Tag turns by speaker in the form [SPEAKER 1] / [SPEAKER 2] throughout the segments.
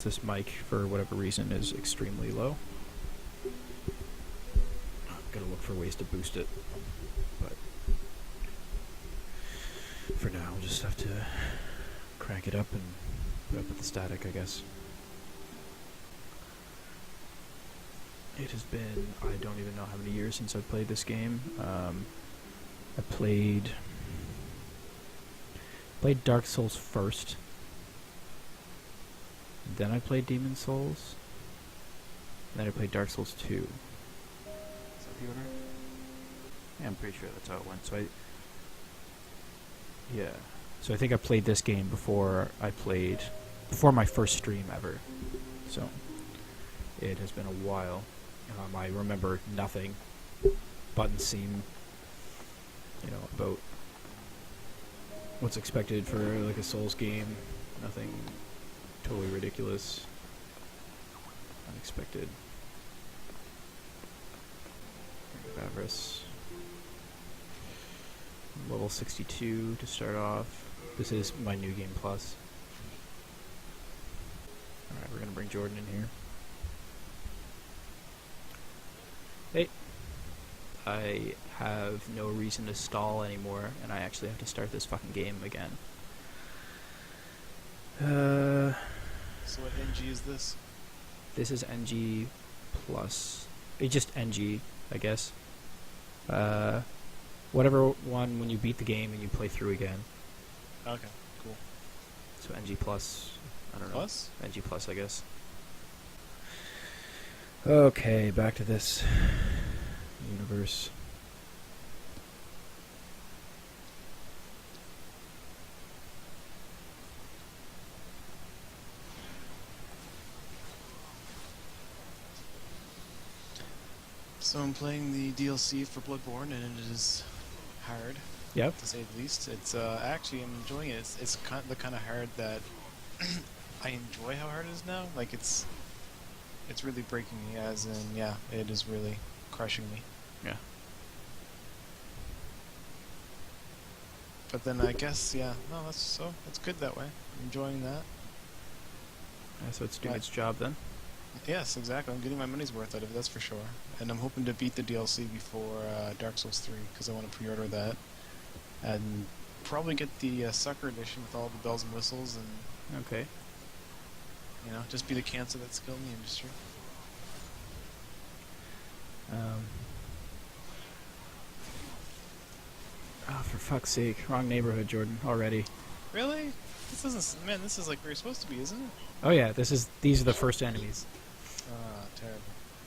[SPEAKER 1] this mic, for whatever reason, is extremely low. I'm gonna look for ways to boost it, but for now, I'll just have to crank it up and put up with the static, I guess. It has been, I don't even know how many years since I've played this game. I played Dark Souls first. Then I played Demon Souls. Then I played Dark Souls 2. Is that the order? Yeah, I'm pretty sure that's how it went. So I think I played this game before my first stream ever. So it has been a while. I remember nothing. Buttons seem, about what's expected for like a Souls game. Nothing totally ridiculous, unexpected. Avarice. Level 62 to start off. This is my new game plus. Alright, we're gonna bring Jordan in here. Hey. I have no reason to stall anymore, and I actually have to start this fucking game again.
[SPEAKER 2] So what NG is this?
[SPEAKER 1] This is NG plus. It's just NG, I guess. Whatever one when you beat the game and you play through again.
[SPEAKER 2] Okay, cool.
[SPEAKER 1] So NG plus. I don't know.
[SPEAKER 2] Plus?
[SPEAKER 1] NG plus, I guess. Okay, back to this universe.
[SPEAKER 2] So I'm playing the DLC for Bloodborne, and it is hard,
[SPEAKER 1] Yep.
[SPEAKER 2] to say the least. It's actually I'm enjoying it. It's the kind of hard that I enjoy how hard it is now. Like it's really breaking me, as in it is really crushing me.
[SPEAKER 1] Yeah.
[SPEAKER 2] But then I guess that's good that way. I'm enjoying that.
[SPEAKER 1] So it's doing its job then.
[SPEAKER 2] Yes, exactly. I'm getting my money's worth out of it, that's for sure. And I'm hoping to beat the DLC before Dark Souls 3, because I want to pre-order that. And probably get the Sucker Edition with all the bells and whistles, and
[SPEAKER 1] Okay.
[SPEAKER 2] just be the cancer that's killing the industry.
[SPEAKER 1] Oh, for fuck's sake. Wrong neighborhood, Jordan, already.
[SPEAKER 2] Really? This isn't... Man, this is like where you're supposed to be, isn't it?
[SPEAKER 1] Oh yeah, these are the first enemies.
[SPEAKER 2] Ah, terrible.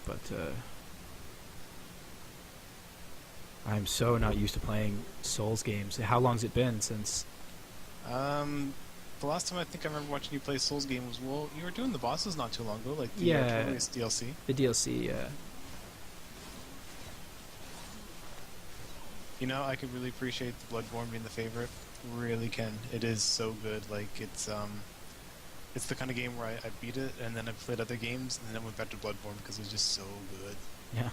[SPEAKER 1] But, I'm so not used to playing Souls games. How long's it been since...
[SPEAKER 2] The last time I think I remember watching you play a Souls game was, you were doing the bosses not too long ago, like the
[SPEAKER 1] Yeah.
[SPEAKER 2] Artorias DLC.
[SPEAKER 1] The DLC, yeah.
[SPEAKER 2] I could really appreciate the Bloodborne being the favorite. Really can. It is so good. Like, it's the kind of game where I beat it, and then I played other games, and then I went back to Bloodborne because it was just so good.
[SPEAKER 1] Yeah.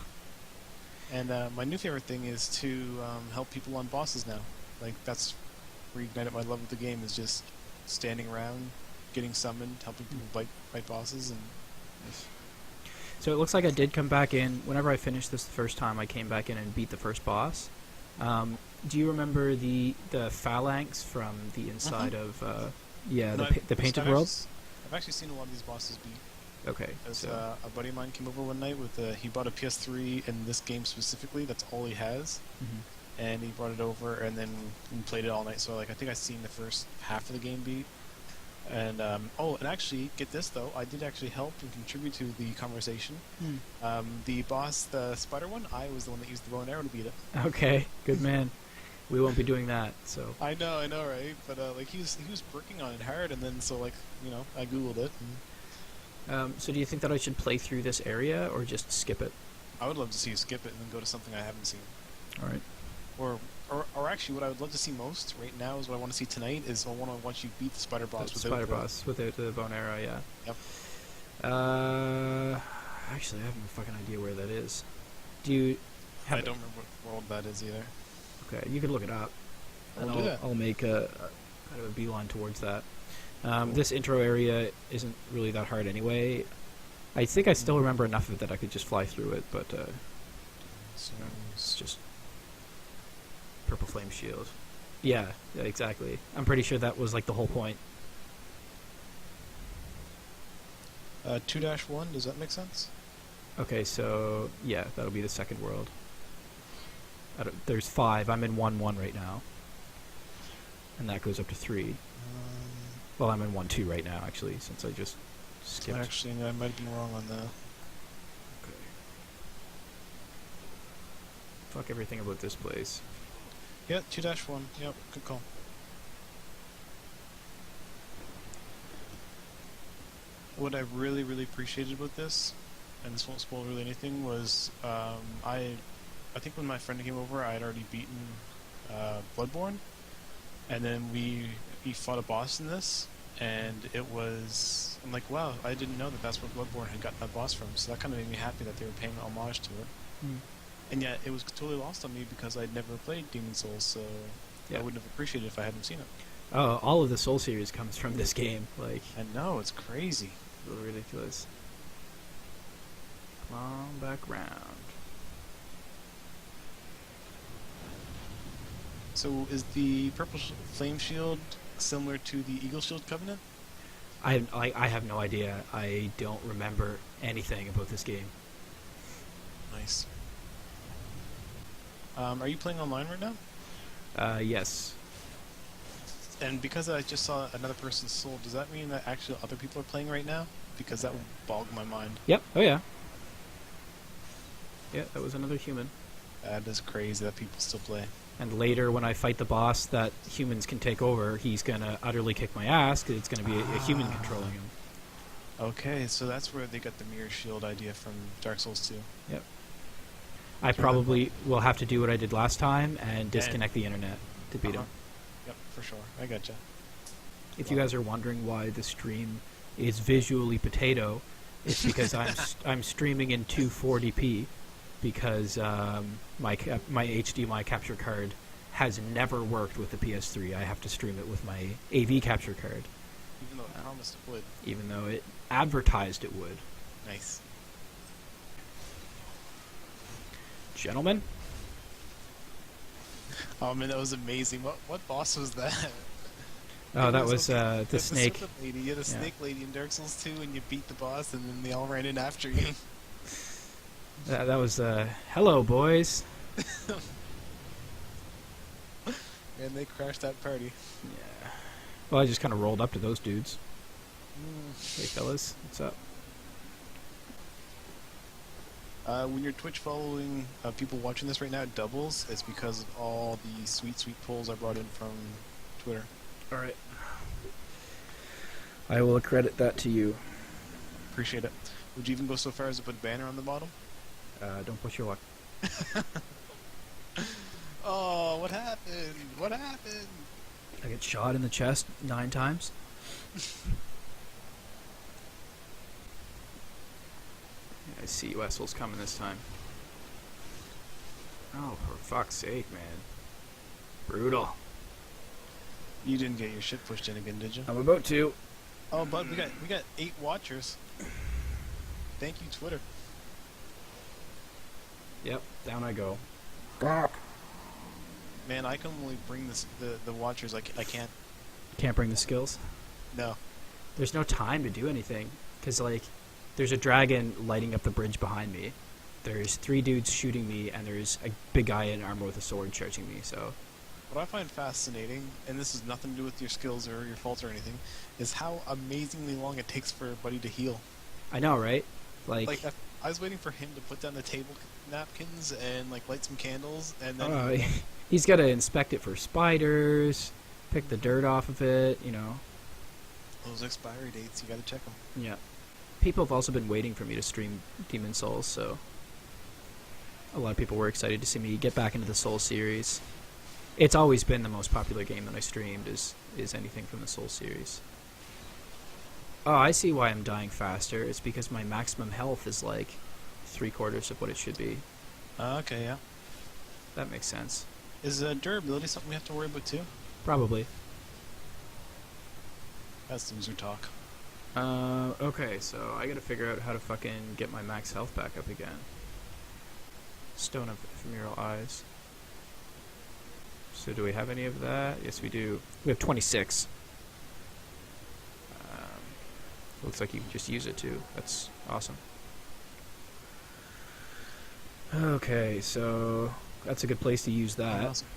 [SPEAKER 2] And my new favorite thing is to help people on bosses now. Like, that's reignited my love of the game, is just standing around, getting summoned, helping people fight bosses, and...
[SPEAKER 1] So it looks like I did come back in. Whenever I finished this the first time, I came back in and beat the first boss. Do you remember the phalanx from the inside of the Painted World?
[SPEAKER 2] I've actually seen a lot of these bosses beat.
[SPEAKER 1] Okay.
[SPEAKER 2] As a buddy of mine came over one night with he bought a PS3 in this game specifically. That's all he has, and he brought it over, and then we played it all night. So I think I seen the first half of the game beat. And and actually, get this though, I did actually help and contribute to the conversation. The boss, the spider one, I was the one that used the bow and arrow to beat it.
[SPEAKER 1] Okay, good man. We won't be doing that, so.
[SPEAKER 2] I know, right? But he was working on it hard, and then I googled it.
[SPEAKER 1] So do you think that I should play through this area or just skip it?
[SPEAKER 2] I would love to see you skip it and then go to something I haven't seen.
[SPEAKER 1] All right.
[SPEAKER 2] Or actually, what I would love to see most right now is what I want to see tonight is I want to watch you beat the spider boss
[SPEAKER 1] without the bow and arrow, yeah.
[SPEAKER 2] Yep.
[SPEAKER 1] Actually, I have no fucking idea where that is. Do you have
[SPEAKER 2] I don't remember what world that is either.
[SPEAKER 1] Okay, you can look it up.
[SPEAKER 2] I'll do that.
[SPEAKER 1] I'll make a kind of a beeline towards that. This intro area isn't really that hard anyway. I think I still remember enough of it that I could just fly through it, but
[SPEAKER 2] So,
[SPEAKER 1] it's just purple flame shield. Yeah, exactly. I'm pretty sure that was like the whole point.
[SPEAKER 2] 2-1, does that make sense?
[SPEAKER 1] Okay, so yeah, that'll be the second world. There's 5. I'm in 1-1 right now, and that goes up to 3. Well, I'm in 1-2 right now, actually, since I just skipped.
[SPEAKER 2] Actually, I might have been wrong on that.
[SPEAKER 1] Okay. Fuck everything about this place.
[SPEAKER 2] Yeah, 2-1. Yep, good call. What I really, really appreciated about this, and this won't spoil really anything, was I think when my friend came over, I had already beaten Bloodborne, and then we fought a boss in this, and it was, I'm like, wow, I didn't know that that's where Bloodborne had gotten that boss from, so that kind of made me happy that they were paying homage to it. And yet, it was totally lost on me because I'd never played Demon Souls, so
[SPEAKER 1] Yeah.
[SPEAKER 2] I wouldn't have appreciated it if I hadn't seen it.
[SPEAKER 1] Oh, all of the Soul series comes from this game. Like,
[SPEAKER 2] I know, it's crazy.
[SPEAKER 1] a little ridiculous. Come on back round.
[SPEAKER 2] So, is the purple flame shield similar to the Eagle Shield Covenant?
[SPEAKER 1] I have no idea. I don't remember anything about this game.
[SPEAKER 2] Nice. Are you playing online right now?
[SPEAKER 1] Yes.
[SPEAKER 2] And because I just saw another person's soul, does that mean that actually other people are playing right now? Because that would bog my mind.
[SPEAKER 1] Yep. Oh yeah. Yeah, that was another human.
[SPEAKER 2] That is crazy that people still play.
[SPEAKER 1] And later, when I fight the boss that humans can take over, he's gonna utterly kick my ass because it's gonna be a human controlling him.
[SPEAKER 2] Okay, so that's where they got the mirror shield idea from Dark Souls 2.
[SPEAKER 1] Yep. I probably will have to do what I did last time and disconnect the internet to beat him.
[SPEAKER 2] Yep, for sure. I gotcha.
[SPEAKER 1] If you guys are wondering why the stream is visually potato, it's because I'm streaming in 240p because my HDMI capture card has never worked with the PS3. I have to stream it with my AV capture card,
[SPEAKER 2] Even though it promised it would.
[SPEAKER 1] even though it advertised it would.
[SPEAKER 2] Nice.
[SPEAKER 1] Gentlemen,
[SPEAKER 2] Oh man, that was amazing. What boss was that?
[SPEAKER 1] oh,
[SPEAKER 2] It
[SPEAKER 1] that was
[SPEAKER 2] okay.
[SPEAKER 1] the snake.
[SPEAKER 2] serpent lady. You had a
[SPEAKER 1] Yeah.
[SPEAKER 2] snake lady in Dark Souls 2, and you beat the boss, and then they all ran in after you.
[SPEAKER 1] That was hello, boys.
[SPEAKER 2] And they crashed that party.
[SPEAKER 1] Yeah. Well, I just kind of rolled up to those dudes. Hey, fellas, what's up?
[SPEAKER 2] When you're Twitch following people watching this right now, it doubles. It's because of all the sweet, sweet polls I brought in from Twitter.
[SPEAKER 1] All right. I will accredit that to you.
[SPEAKER 2] Appreciate it. Would you even go so far as to put a banner on the bottom?
[SPEAKER 1] Don't push your luck.
[SPEAKER 2] Oh, what happened? What happened?
[SPEAKER 1] I get shot in the chest 9 times. I see Wessel's coming this time. Oh, for fuck's sake, man. Brutal.
[SPEAKER 2] You didn't get your shit pushed in again, did you?
[SPEAKER 1] I'm about to.
[SPEAKER 2] Oh, but we got 8 watchers. Thank you, Twitter.
[SPEAKER 1] Yep, down I go.
[SPEAKER 2] Man, I can only bring the watchers. I can't.
[SPEAKER 1] Can't bring the skills.
[SPEAKER 2] No.
[SPEAKER 1] There's no time to do anything. Because, like, there's a dragon lighting up the bridge behind me. There's 3 dudes shooting me, and there's a big guy in armor with a sword charging me, so...
[SPEAKER 2] What I find fascinating, and this has nothing to do with your skills or your faults or anything, is how amazingly long it takes for a buddy to heal.
[SPEAKER 1] I know, right?
[SPEAKER 2] Like I was waiting for him to put down the table napkins and like light some candles, and then
[SPEAKER 1] he's got to inspect it for spiders, pick the dirt off of it, you know.
[SPEAKER 2] those expiry dates, you gotta check them.
[SPEAKER 1] Yeah. People have also been waiting for me to stream Demon Souls, so a lot of people were excited to see me get back into the Soul series. It's always been the most popular game that I streamed is anything from the Soul series. Oh, I see why I'm dying faster. It's because my maximum health is like 3/4 of what it should be.
[SPEAKER 2] Okay, yeah.
[SPEAKER 1] That makes sense.
[SPEAKER 2] Is durability something we have to worry about too?
[SPEAKER 1] Probably.
[SPEAKER 2] That's loser talk.
[SPEAKER 1] Okay, so I gotta figure out how to fucking get my max health back up again. Stone of Ephemeral Eyes. So do we have any of that? Yes, we do. We have 26. Looks like you can just use it too. That's awesome. Okay, so that's a good place to use that.
[SPEAKER 2] Awesome.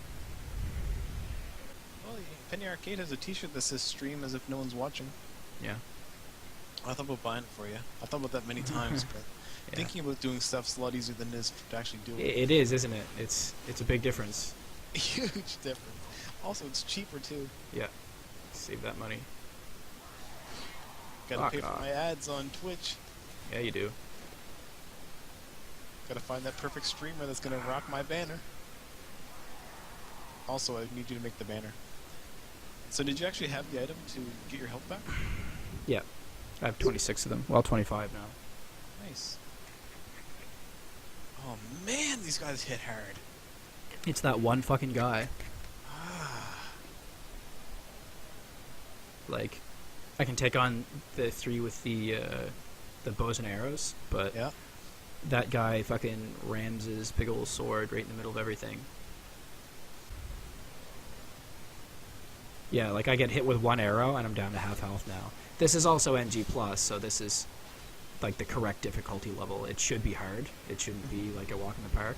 [SPEAKER 2] Well, Penny Arcade has a T-shirt that says "Stream as if no one's watching."
[SPEAKER 1] Yeah.
[SPEAKER 2] I thought about buying it for you. I thought about that many times, but
[SPEAKER 1] Yeah.
[SPEAKER 2] thinking about doing stuff's a lot easier than it is to actually do it.
[SPEAKER 1] It is, isn't it? It's a big difference.
[SPEAKER 2] Huge difference. Also, it's cheaper too.
[SPEAKER 1] Yeah. Save that money.
[SPEAKER 2] Gotta
[SPEAKER 1] Fuck
[SPEAKER 2] pay for
[SPEAKER 1] off.
[SPEAKER 2] my ads on Twitch.
[SPEAKER 1] Yeah, you do.
[SPEAKER 2] Gotta find that perfect streamer that's gonna rock my banner. Also, I need you to make the banner. So, did you actually have the item to get your health back?
[SPEAKER 1] Yeah. I have 26 of them. Well, 25 now.
[SPEAKER 2] Nice. Oh man, these guys hit hard.
[SPEAKER 1] It's that one fucking guy. Like, I can take on the 3 with the bows and arrows, but
[SPEAKER 2] Yeah.
[SPEAKER 1] that guy fucking rams his big old sword right in the middle of everything. Yeah, like I get hit with one arrow and I'm down to half health now. This is also NG+, so this is like the correct difficulty level. It should be hard. It shouldn't be like a walk in the park.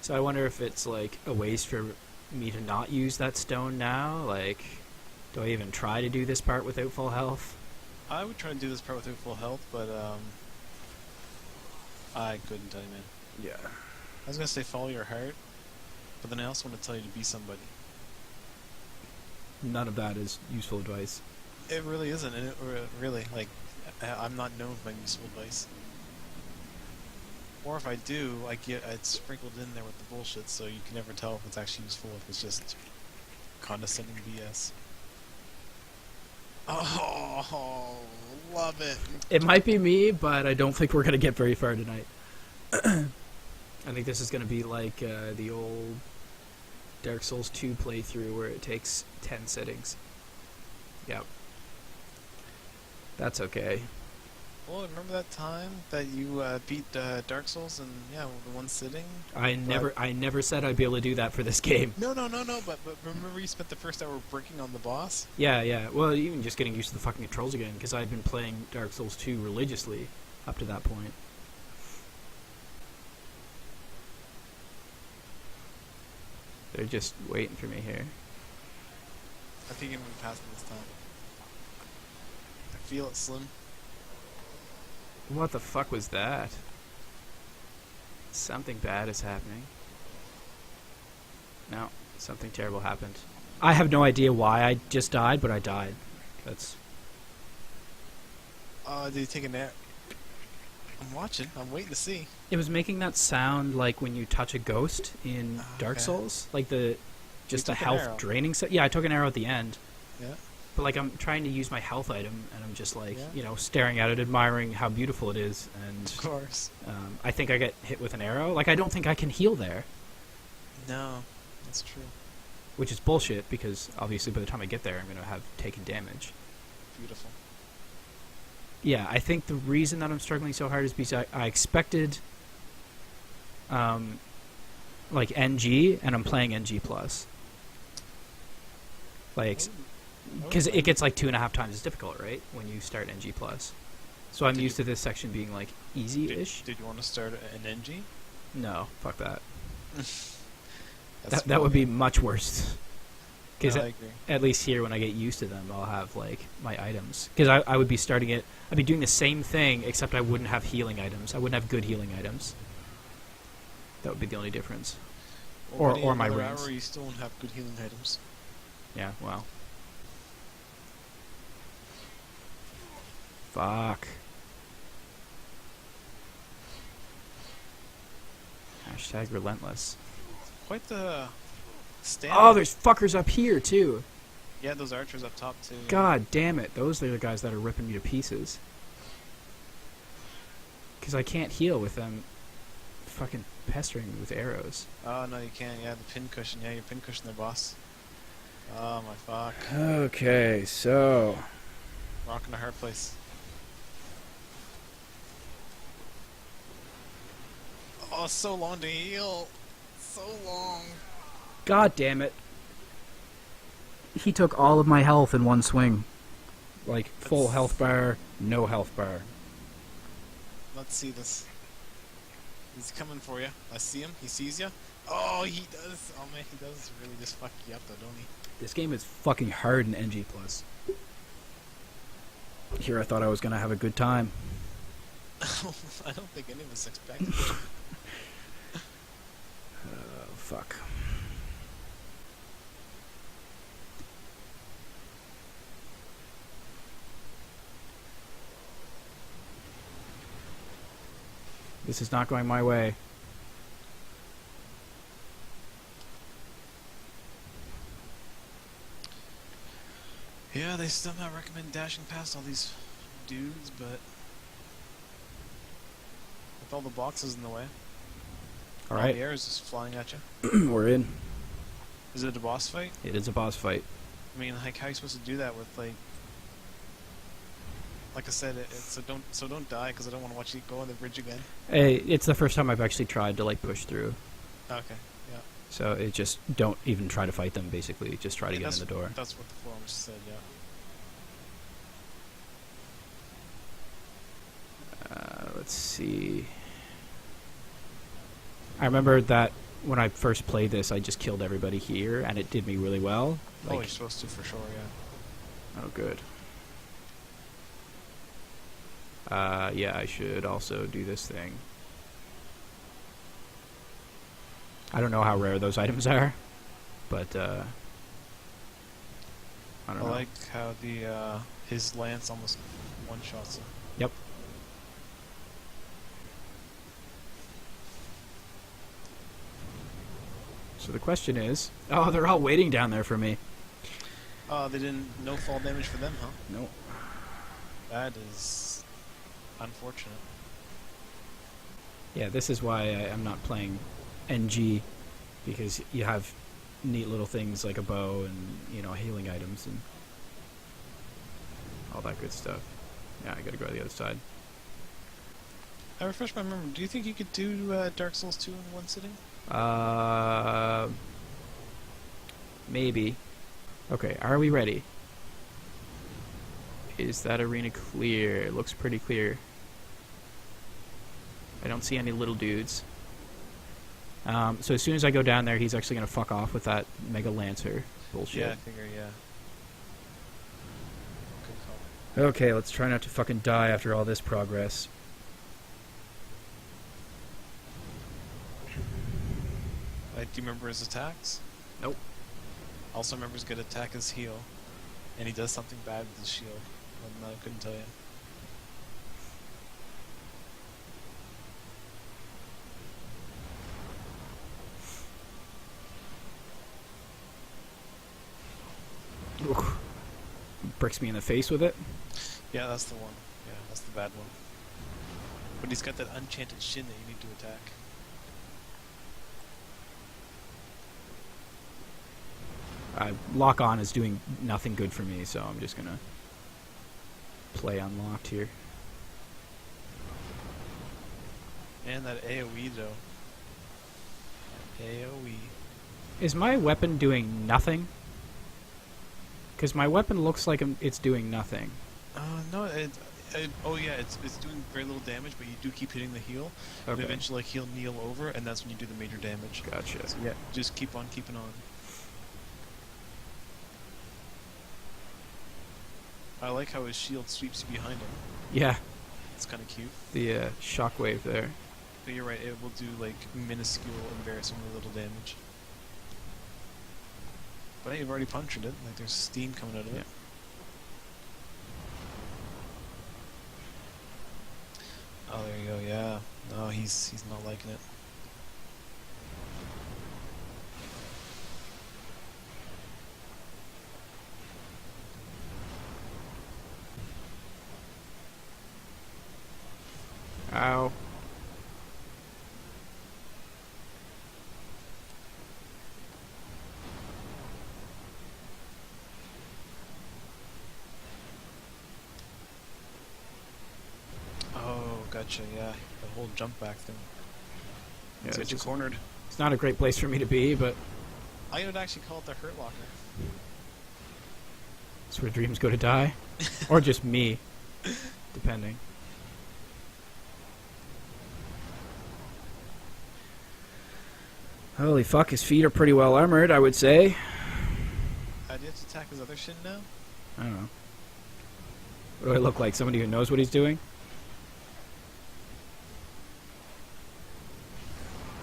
[SPEAKER 1] So I wonder if it's like a ways for me to not use that stone now. Like, do I even try to do this part without full health?
[SPEAKER 2] I would try to do this part without full health, but I couldn't tell you, man.
[SPEAKER 1] Yeah.
[SPEAKER 2] I was gonna say follow your heart, but then I also want to tell you to be somebody.
[SPEAKER 1] None of that is useful advice.
[SPEAKER 2] It really isn't, and it really like I'm not known for my useful advice. Or if I do, I get it's sprinkled in there with the bullshit, so you can never tell if it's actually useful, if it's just condescending BS. Oh, love it.
[SPEAKER 1] It might be me, but I don't think we're going to get very far tonight. I think this is going to be like the old Dark Souls 2 playthrough where it takes 10 sittings. Yep. That's okay.
[SPEAKER 2] Well, remember that time that you beat Dark Souls in the one sitting?
[SPEAKER 1] I never said I'd be able to do that for this game.
[SPEAKER 2] No. But remember you spent the first hour breaking on the boss?
[SPEAKER 1] Yeah. Well, even just getting used to the fucking controls again, because I'd been playing Dark Souls 2 religiously up to that point. They're just waiting for me here.
[SPEAKER 2] I think I'm gonna pass it this time. I feel it, Slim.
[SPEAKER 1] What the fuck was that? Something bad is happening. No, something terrible happened. I have no idea why I just died, but I died. That's...
[SPEAKER 2] Did you take a nap? I'm watching. I'm waiting to see.
[SPEAKER 1] It was making that sound like when you touch a ghost in Dark
[SPEAKER 2] Okay.
[SPEAKER 1] Souls, like the just the
[SPEAKER 2] took an
[SPEAKER 1] health
[SPEAKER 2] arrow.
[SPEAKER 1] draining. Yeah, I took an arrow at the end,
[SPEAKER 2] Yeah.
[SPEAKER 1] but like I'm trying to use my health item, and I'm just like
[SPEAKER 2] Yeah.
[SPEAKER 1] staring at it, admiring how beautiful it is, and
[SPEAKER 2] Of course.
[SPEAKER 1] I think I get hit with an arrow. Like I don't think I can heal there,
[SPEAKER 2] No, that's true.
[SPEAKER 1] which is bullshit because obviously by the time I get there, I'm gonna have taken damage.
[SPEAKER 2] Beautiful.
[SPEAKER 1] Yeah, I think the reason that I'm struggling so hard is because I expected, like NG, and I'm playing NG plus. Like, because it gets like 2.5 times as difficult, right, when you start NG plus. So I'm
[SPEAKER 2] Did
[SPEAKER 1] used
[SPEAKER 2] you-
[SPEAKER 1] to this section being like easy-ish.
[SPEAKER 2] Did you want to start an NG?
[SPEAKER 1] No, fuck that.
[SPEAKER 2] That's
[SPEAKER 1] That would be
[SPEAKER 2] funny.
[SPEAKER 1] much worse. Because
[SPEAKER 2] No, I agree.
[SPEAKER 1] at least here, when I get used to them, I'll have like my items. Because I would be starting it. I'd be doing the same thing, except I wouldn't have healing items. I wouldn't have good healing items. That would be the only difference.
[SPEAKER 2] Already
[SPEAKER 1] or my
[SPEAKER 2] another
[SPEAKER 1] rings.
[SPEAKER 2] hour, you still won't have good healing items.
[SPEAKER 1] Yeah, well. Fuck. Hashtag relentless.
[SPEAKER 2] Quite the stand.
[SPEAKER 1] Oh, there's fuckers up here, too.
[SPEAKER 2] Yeah, those archers up top too.
[SPEAKER 1] God damn it. Those are the guys that are ripping me to pieces. Because I can't heal with them fucking pestering me with arrows.
[SPEAKER 2] Oh no, you can't. Yeah, the pin cushion. Yeah, your pin cushion there, boss. Oh my fuck.
[SPEAKER 1] Okay, so
[SPEAKER 2] Rock in a hard place. Oh, so long to heal. So long.
[SPEAKER 1] God damn it. He took all of my health in one swing. Like, full
[SPEAKER 2] That's-
[SPEAKER 1] health bar, no health bar.
[SPEAKER 2] Let's see this. He's coming for you. I see him. He sees you. Oh, he does. Oh man, he does really just fuck you up though, don't he?
[SPEAKER 1] This game is fucking hard in NG+. Here I thought I was gonna have a good time.
[SPEAKER 2] I don't think any of us expected it.
[SPEAKER 1] Oh, fuck. This is not going my way.
[SPEAKER 2] Yeah, they somehow recommend dashing past all these dudes, but with all the boxes in the way, all
[SPEAKER 1] Alright,
[SPEAKER 2] the air is just flying at you.
[SPEAKER 1] we're in.
[SPEAKER 2] Is it a boss fight?
[SPEAKER 1] It is a boss fight.
[SPEAKER 2] I mean, like, how are you supposed to do that with like I said, so don't die because I don't want to watch you go on the bridge again.
[SPEAKER 1] Hey, it's the first time I've actually tried to, like, push through.
[SPEAKER 2] Okay, yeah.
[SPEAKER 1] So it just, don't even try to fight them, basically. Just try to
[SPEAKER 2] Yeah,
[SPEAKER 1] get in the door.
[SPEAKER 2] That's what the forums said, yeah.
[SPEAKER 1] Let's see. I remember that when I first played this, I just killed everybody here, and it did me really well.
[SPEAKER 2] Oh,
[SPEAKER 1] Like,
[SPEAKER 2] you're supposed to for sure, yeah.
[SPEAKER 1] oh, good. Yeah, I should also do this thing. I don't know how rare those items are, but, I don't
[SPEAKER 2] I
[SPEAKER 1] know.
[SPEAKER 2] like how his lance almost one-shots him.
[SPEAKER 1] Yep. So the question is... Oh, they're all waiting down there for me.
[SPEAKER 2] Oh, they didn't... No fall damage for them, huh?
[SPEAKER 1] No.
[SPEAKER 2] That is unfortunate.
[SPEAKER 1] Yeah, this is why I'm not playing NG, because you have neat little things like a bow and, you know, healing items and all that good stuff. Yeah, I gotta go to the other side.
[SPEAKER 2] I refresh my memory. Do you think you could do Dark Souls 2 in one sitting?
[SPEAKER 1] Maybe. Okay, are we ready? Is that arena clear? It looks pretty clear. I don't see any little dudes. So as soon as I go down there, he's actually gonna fuck off with that Mega Lancer bullshit.
[SPEAKER 2] Yeah, I figure, yeah. Good call.
[SPEAKER 1] Okay, let's try not to fucking die after all this progress.
[SPEAKER 2] Do you remember his attacks?
[SPEAKER 1] Nope.
[SPEAKER 2] Also remember his good attack is heal. And he does something bad with his shield. I couldn't tell you.
[SPEAKER 1] Oof. Bricks me in the face with it.
[SPEAKER 2] Yeah, that's the one. Yeah, that's the bad one. But he's got that enchanted shin that you need to attack.
[SPEAKER 1] Lock on is doing nothing good for me, so I'm just gonna play unlocked here.
[SPEAKER 2] And that AoE though. AoE.
[SPEAKER 1] Is my weapon doing nothing? Because my weapon looks like it's doing nothing.
[SPEAKER 2] No, oh yeah, it's doing very little damage, but you do keep hitting the heal. And
[SPEAKER 1] Okay.
[SPEAKER 2] eventually, like, he'll kneel over, and that's when you do the major damage.
[SPEAKER 1] Gotcha.
[SPEAKER 2] So yeah, just keep on keeping on. I like how his shield sweeps you behind him.
[SPEAKER 1] Yeah,
[SPEAKER 2] It's kind of cute.
[SPEAKER 1] the shockwave there.
[SPEAKER 2] But you're right, it will do like minuscule, embarrassingly little damage. But hey, you've already punctured it. Like there's steam coming out of it. Oh, there you go. Yeah. No, he's not liking it.
[SPEAKER 1] Ow.
[SPEAKER 2] betcha. Yeah, the whole jump back thing.
[SPEAKER 1] Yeah,
[SPEAKER 2] It's
[SPEAKER 1] it's
[SPEAKER 2] get you
[SPEAKER 1] just-
[SPEAKER 2] cornered.
[SPEAKER 1] It's not a great place for me to be, but
[SPEAKER 2] I would actually call it the Hurt Locker.
[SPEAKER 1] it's where dreams go to die. Or just me, depending. Holy fuck, his feet are pretty well armored, I would say.
[SPEAKER 2] Do you have to attack his other shin now?
[SPEAKER 1] I don't know. What do I look like? Somebody who knows what he's doing?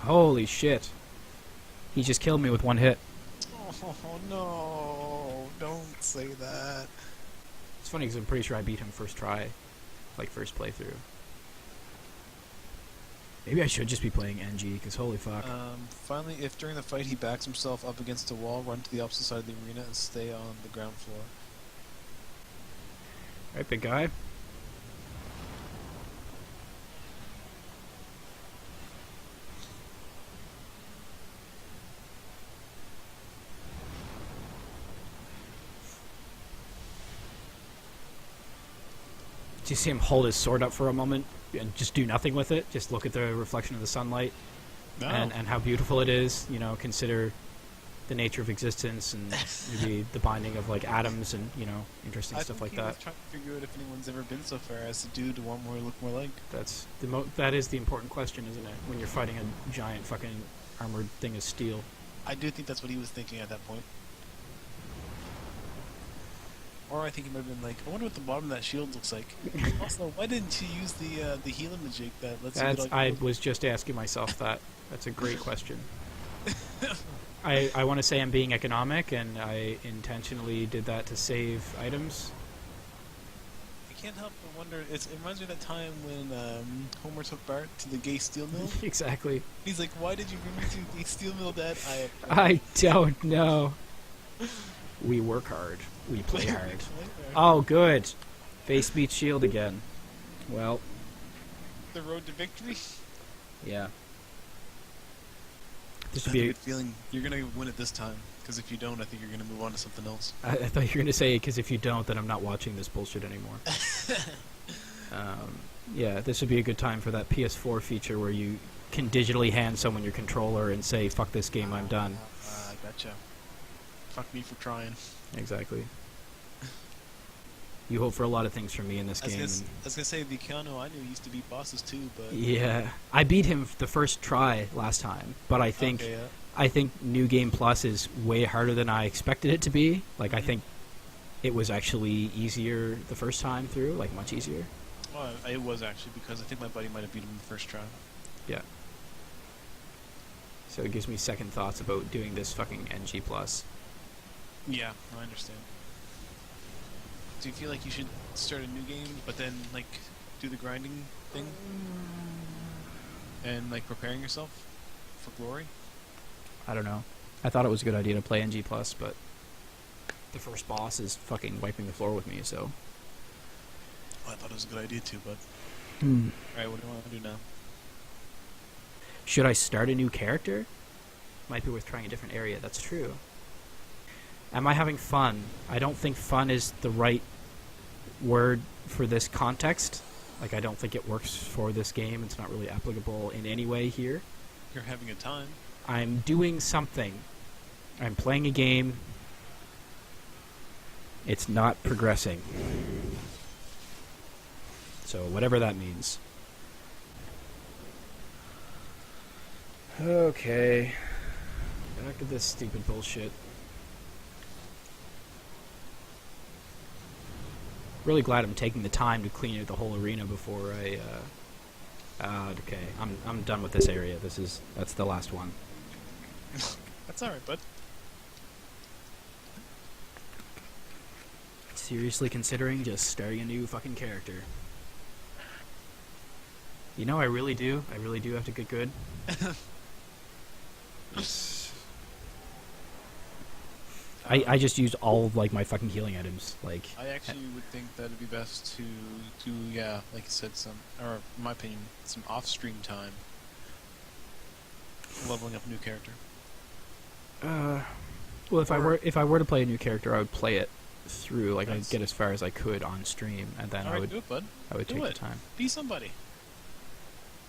[SPEAKER 1] Holy shit. He just killed me with one hit.
[SPEAKER 2] Oh no! Don't say that.
[SPEAKER 1] It's funny because I'm pretty sure I beat him first try. Like, first playthrough. Maybe I should just be playing NG, because holy fuck.
[SPEAKER 2] Finally, if during the fight he backs himself up against a wall, run to the opposite side of the arena and stay on the ground floor.
[SPEAKER 1] Right, big guy? Do you see him hold his sword up for a moment and just do nothing with it? Just look at the reflection of the sunlight
[SPEAKER 2] No.
[SPEAKER 1] and how beautiful it is. You know, consider the nature of existence and maybe the binding of like atoms and, you know, interesting stuff like
[SPEAKER 2] I
[SPEAKER 1] that.
[SPEAKER 2] was trying to figure out if anyone's ever been so far as to do to want more look more like.
[SPEAKER 1] That's that is the important question, isn't it? When you're fighting a giant fucking armored thing of steel.
[SPEAKER 2] I do think that's what he was thinking at that point. Or I think he might have been like, I wonder what the bottom of that shield looks like. Also, why didn't you use the healimajig that lets you
[SPEAKER 1] That's
[SPEAKER 2] get
[SPEAKER 1] I was just asking myself that. That's a great question. I want to say I'm being economic, and I intentionally did that to save items.
[SPEAKER 2] I can't help but wonder. It reminds me of that time when Homer took Bart to the gay steel mill.
[SPEAKER 1] Exactly.
[SPEAKER 2] He's like, "Why did you bring me to the gay steel mill, Dad?"
[SPEAKER 1] I don't know. We work hard. We play hard. Oh, good. Face beats shield again. Well,
[SPEAKER 2] The road to victory.
[SPEAKER 1] yeah. This
[SPEAKER 2] I
[SPEAKER 1] would
[SPEAKER 2] have a
[SPEAKER 1] be.
[SPEAKER 2] good feeling you're gonna win it this time. Because if you don't, I think you're gonna move on to something else.
[SPEAKER 1] I thought you were going to say, because if you don't, then I'm not watching this bullshit anymore. Yeah, this would be a good time for that PS4 feature where you can digitally hand someone your controller and say, fuck this game, I'm done.
[SPEAKER 2] I gotcha. Fuck me for trying.
[SPEAKER 1] Exactly. You hope for a lot of things from me in this
[SPEAKER 2] I
[SPEAKER 1] game.
[SPEAKER 2] was gonna say the Keanu I knew used to beat bosses too, but
[SPEAKER 1] Yeah, I beat him the first try last time, but I think
[SPEAKER 2] okay, yeah.
[SPEAKER 1] I think New Game Plus is way harder than I expected it to be. Like, I
[SPEAKER 2] Mhm.
[SPEAKER 1] think it was actually easier the first time through, like much easier.
[SPEAKER 2] Well, it was actually because I think my buddy might have beat him the first try.
[SPEAKER 1] Yeah. So it gives me second thoughts about doing this fucking NG Plus.
[SPEAKER 2] Yeah, I understand. Do you feel like you should start a new game, but then like do the grinding thing and like preparing yourself for glory?
[SPEAKER 1] I don't know. I thought it was a good idea to play NG Plus, but the first boss is fucking wiping the floor with me, so.
[SPEAKER 2] Well, I thought it was a good idea too, but
[SPEAKER 1] Hmm.
[SPEAKER 2] alright, what do I want to do now?
[SPEAKER 1] Should I start a new character? Might be worth trying a different area, that's true. Am I having fun? I don't think fun is the right word for this context. Like, I don't think it works for this game. It's not really applicable in any way here.
[SPEAKER 2] You're having a time.
[SPEAKER 1] I'm doing something. I'm playing a game. It's not progressing. So, whatever that means. Okay. Back to this stupid bullshit. Really glad I'm taking the time to clean out the whole arena before I. Okay, I'm done with this area. That's the last one.
[SPEAKER 2] That's alright, bud.
[SPEAKER 1] Seriously considering just starting a new fucking character. You know, I really do have to get good. I just used all of, like, my fucking healing items. Like,
[SPEAKER 2] I actually would think that it'd be best to do, yeah, like you said, or in my opinion, some off-stream time leveling up a new character.
[SPEAKER 1] well, if I were to play a new character, I would play it through. Like,
[SPEAKER 2] Nice.
[SPEAKER 1] I'd get as far as I could on stream, and then
[SPEAKER 2] Alright, do it, bud.
[SPEAKER 1] I would
[SPEAKER 2] do
[SPEAKER 1] take the
[SPEAKER 2] it.
[SPEAKER 1] time.
[SPEAKER 2] Be somebody.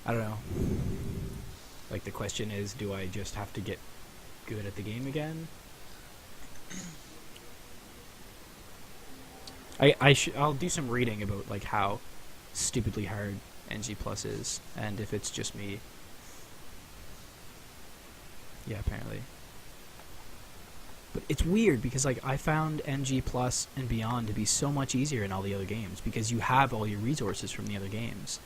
[SPEAKER 1] I don't know. Like, the question is, do I just have to get good at the game again? I'll do some reading about, like, how stupidly hard NG Plus is, and if it's just me. Yeah, apparently. But it's weird because, like, I found NG Plus and Beyond to be so much easier in all the other games because you have all your resources from the other games.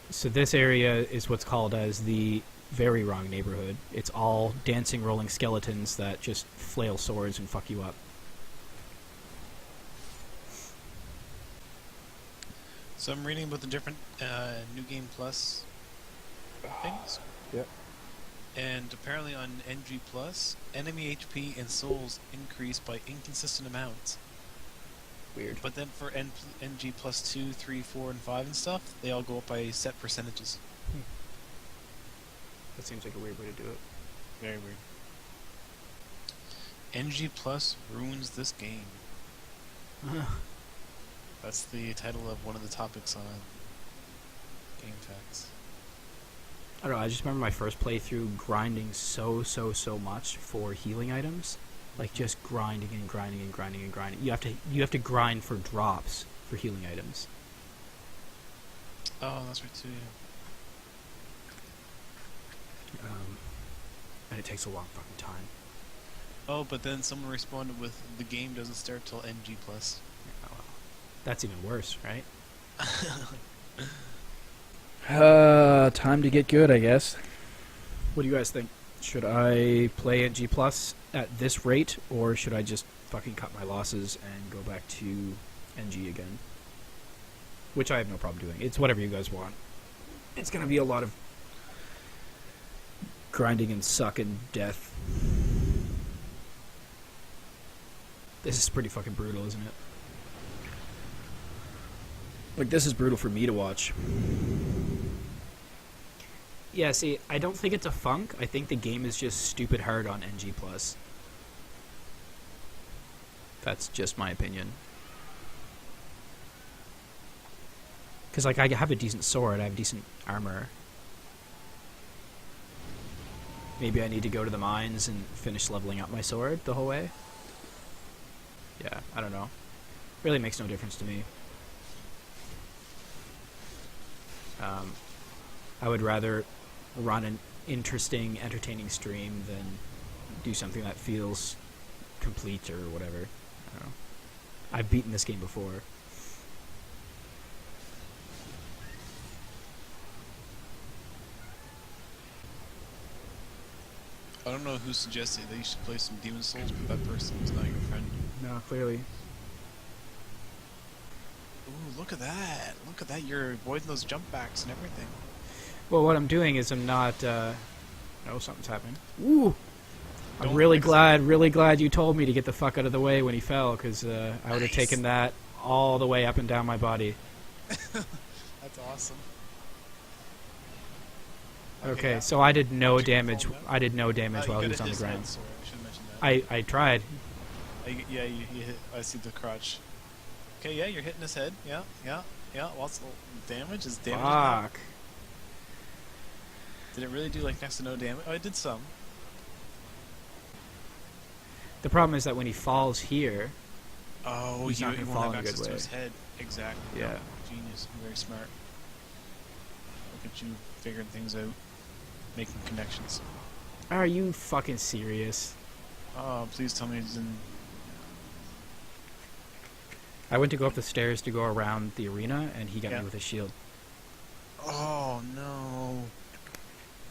[SPEAKER 1] So this area is what's called as the very wrong neighborhood. It's all dancing, rolling skeletons that just flail swords and fuck you up.
[SPEAKER 2] So I'm reading about the different New Game Plus things.
[SPEAKER 3] Yep.
[SPEAKER 2] And apparently on NG Plus, enemy HP and souls increase by inconsistent amounts.
[SPEAKER 1] Weird.
[SPEAKER 2] But then for NG Plus 2, 3, 4, and 5 and stuff, they all go up by set percentages.
[SPEAKER 1] That seems like a weird way to do it.
[SPEAKER 2] Very weird. NG Plus ruins this game. That's the title of one of the topics on Game Facts.
[SPEAKER 1] I don't know, I just remember my first playthrough grinding so much for healing items. Like, just grinding and grinding and grinding and grinding. You have to grind for drops for healing items.
[SPEAKER 2] Oh, that's right too, yeah.
[SPEAKER 1] And it takes a long fucking time.
[SPEAKER 2] Oh, but then someone responded with, the game doesn't start till NG Plus.
[SPEAKER 1] Oh, well. That's even worse, right?
[SPEAKER 3] Time to get good, I guess.
[SPEAKER 1] What do you guys think? Should I play NG Plus at this rate, or should I just fucking cut my losses and go back to NG again? Which I have no problem doing. It's whatever you guys want. It's gonna be a lot of grinding and suck and death. This is pretty fucking brutal, isn't it? Like, this is brutal for me to watch. Yeah, see, I don't think it's a funk. I think the game is just stupid hard on NG+. That's just my opinion. Because, like, I have a decent sword, I have decent armor. Maybe I need to go to the mines and finish leveling up my sword the whole way. Yeah, I don't know. Really makes no difference to me. I would rather run an interesting, entertaining stream than do something that feels complete or whatever. I don't know. I've beaten this game before.
[SPEAKER 2] I don't know who suggested that you should play some Demon Souls, but that person was not your friend.
[SPEAKER 1] No, clearly.
[SPEAKER 2] Ooh, look at that! Look at that! You're avoiding those jump backs and everything.
[SPEAKER 1] Well, what I'm doing is I'm not, no, something's happening. Ooh! I'm
[SPEAKER 2] Don't
[SPEAKER 1] really
[SPEAKER 2] fix
[SPEAKER 1] glad you told me to get the fuck out of the way when he fell, because I would have
[SPEAKER 2] Nice.
[SPEAKER 1] taken that all the way up and down my body.
[SPEAKER 2] That's awesome.
[SPEAKER 1] Okay,
[SPEAKER 2] yeah.
[SPEAKER 1] so I did no
[SPEAKER 2] How'd you
[SPEAKER 1] damage.
[SPEAKER 2] fall down?
[SPEAKER 1] I did no damage
[SPEAKER 2] You
[SPEAKER 1] while he
[SPEAKER 2] gotta
[SPEAKER 1] was on
[SPEAKER 2] hit
[SPEAKER 1] the
[SPEAKER 2] his head,
[SPEAKER 1] ground.
[SPEAKER 2] sorry, I should mention that.
[SPEAKER 1] I tried.
[SPEAKER 2] Yeah, you hit. I see the crotch. Okay, yeah, you're hitting his head. Yeah. What's the damage? Is damage? enough?
[SPEAKER 1] Fuck.
[SPEAKER 2] Did it really do like next to no damage? Oh, it did some.
[SPEAKER 1] The problem is that when he falls here,
[SPEAKER 2] Oh,
[SPEAKER 1] He's
[SPEAKER 2] you
[SPEAKER 1] not gonna
[SPEAKER 2] won't
[SPEAKER 1] fall
[SPEAKER 2] have
[SPEAKER 1] in a good
[SPEAKER 2] access to
[SPEAKER 1] way.
[SPEAKER 2] his head. Exactly.
[SPEAKER 1] Yeah.
[SPEAKER 2] Genius. Very smart. Look at you figuring things out, making connections.
[SPEAKER 1] are you fucking serious?
[SPEAKER 2] Oh, please tell me he's in.
[SPEAKER 1] I went to go up the stairs to go around the arena, and he got
[SPEAKER 2] Yeah.
[SPEAKER 1] me with a shield.
[SPEAKER 2] Oh no.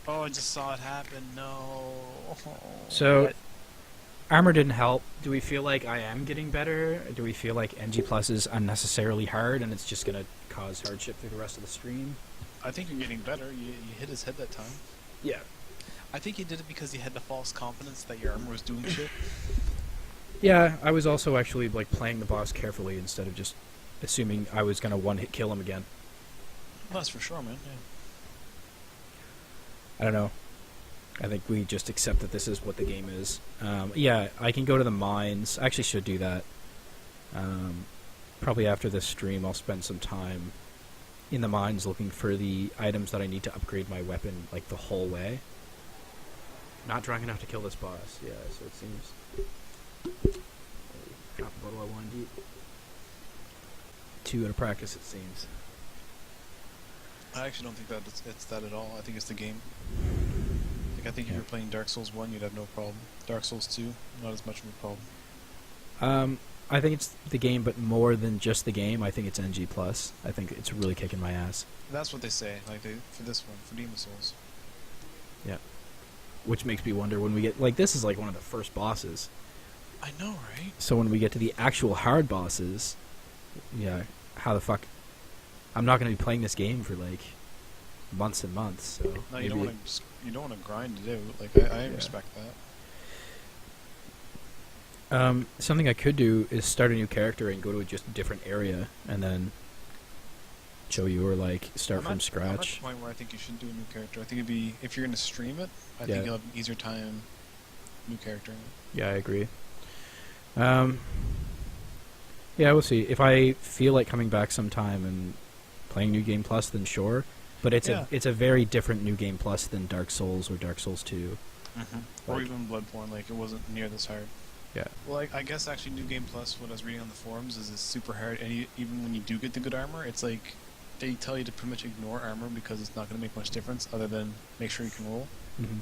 [SPEAKER 2] Oh, I just saw it happen. No.
[SPEAKER 1] So,
[SPEAKER 2] What?
[SPEAKER 1] armor didn't help. Do we feel like I am getting better? Do we feel like NG Plus is unnecessarily hard, and it's just gonna cause hardship through the rest of the stream?
[SPEAKER 2] I think you're getting better. You hit his head that time.
[SPEAKER 1] Yeah.
[SPEAKER 2] I think you did it because you had the false confidence that your armor was doing shit.
[SPEAKER 1] Yeah, I was also actually like playing the boss carefully instead of just assuming I was gonna one-hit kill him again.
[SPEAKER 2] Well, that's for sure, man. Yeah.
[SPEAKER 1] I don't know. I think we just accept that this is what the game is. Yeah, I can go to the mines. I actually should do that. Probably after this stream, I'll spend some time in the mines looking for the items that I need to upgrade my weapon like the whole way. Not drunk enough to kill this boss. Yeah, so it seems. Drop a bottle of wine deep. 2 out of practice, it seems.
[SPEAKER 2] I actually don't think that it's that at all. I think it's the game. Like, I think if
[SPEAKER 1] Yeah.
[SPEAKER 2] you were playing Dark Souls 1, you'd have no problem. Dark Souls 2, not as much of a problem.
[SPEAKER 1] I think it's the game, but more than just the game. I think it's NG+. I think it's really kicking my ass.
[SPEAKER 2] That's what they say, like for this one, for Demon Souls.
[SPEAKER 1] Which makes me wonder when we get... Like, this is like one of the first bosses.
[SPEAKER 2] I know, right?
[SPEAKER 1] So when we get to the actual hard bosses, yeah, how the fuck... I'm not going to be playing this game for, like, months and months, so...
[SPEAKER 2] No,
[SPEAKER 1] maybe
[SPEAKER 2] you don't
[SPEAKER 1] it-
[SPEAKER 2] want to. You don't want to grind it out. Like I
[SPEAKER 1] Yeah.
[SPEAKER 2] respect that.
[SPEAKER 1] Something I could do is start a new character and go to a just different area, and then show you, or, like, start
[SPEAKER 2] I'm
[SPEAKER 1] from
[SPEAKER 2] at the
[SPEAKER 1] scratch.
[SPEAKER 2] point where I think you should do a new character. I think it'd be if you're going to stream it. I
[SPEAKER 1] Yeah.
[SPEAKER 2] think you'll have an easier time new character.
[SPEAKER 1] Yeah, I agree. Yeah, we'll see. If I feel like coming back sometime and playing New Game Plus, then sure. But it's
[SPEAKER 2] Yeah.
[SPEAKER 1] a very different New Game Plus than Dark Souls or Dark Souls 2.
[SPEAKER 2] Or
[SPEAKER 1] Like-
[SPEAKER 2] even Bloodborne. Like it wasn't near this hard.
[SPEAKER 1] Yeah.
[SPEAKER 2] Well, I guess actually New Game Plus, what I was reading on the forums, is it's super hard, and even when you do get the good armor, it's like they tell you to pretty much ignore armor because it's not going to make much difference other than make sure you can roll.
[SPEAKER 1] Mm-hmm.